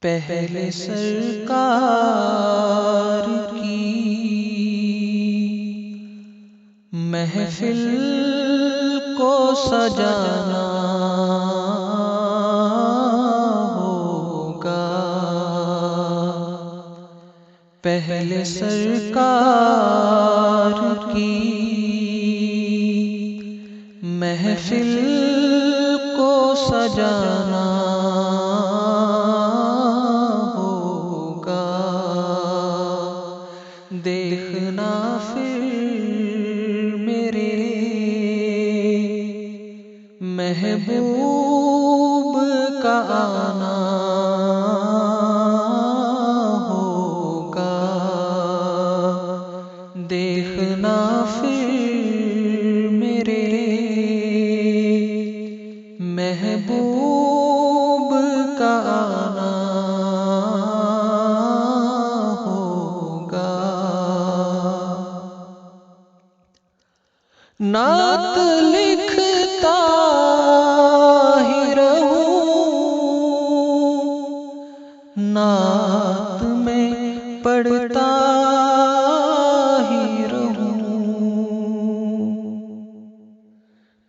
पहले सरकार की महफिल को सजाना होगा। पहले सरकार की महफिल को सजाना होगा। देखना फिर मेरे महबूब का आना होगा। देखना फिर मेरे महबूब का आना होगा। नात लिखता ही रहूं, नात में पढ़ता ही रहूं।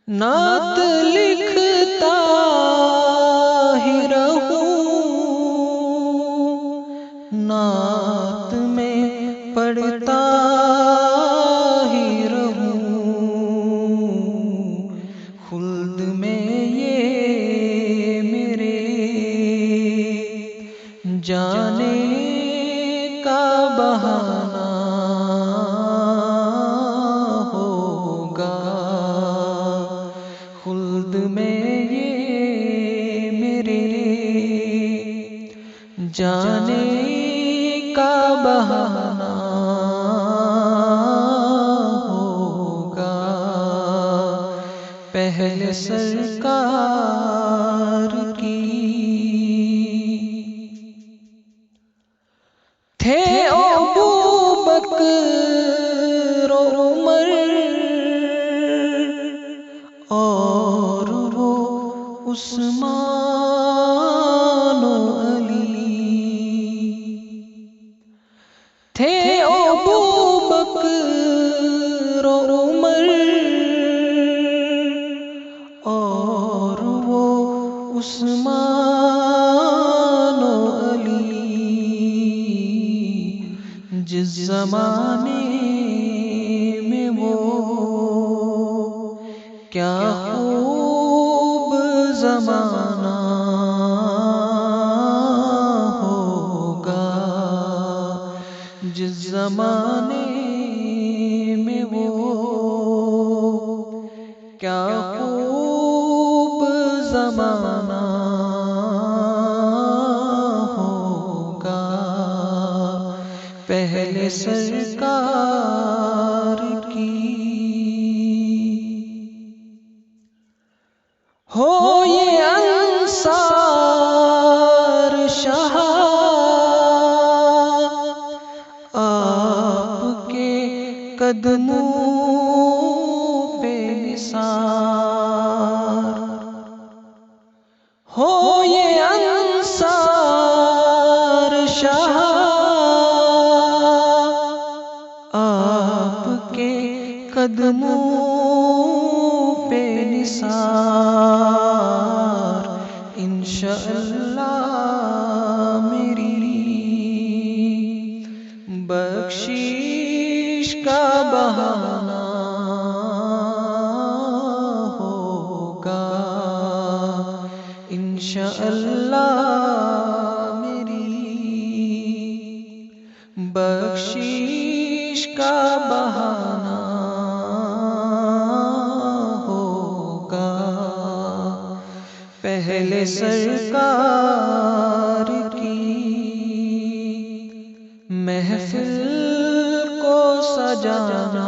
नात लिखता ही रहूं, नात में पढ़ता ही रहूं। खुल्द में ये मेरे जाने का बहाना होगा। खुल्द में ये मेरे जाने का बहाना होगा। पहले सरकार की थे अबू बकर उमर और वो उस्मान अली। थे अबू बकर उमर और वो उस्मान अली। जिस ज़माने में वो क्या खूब ज़माना होगा। जिस ज़माने में वो क्या खूब ज़माना होगा। पहले सरकार की हो ये अंसार शाह आपके कदमों पे निसार। हो ये अंसार शाह आपके कदमों पे निसार। इंशाअल्लाह मेरी बख्शीश का बहाना होगा। इंशाअल्लाह मेरी बख्शीश का बहाना होगा। पहले सरकार की महफिल को सजाना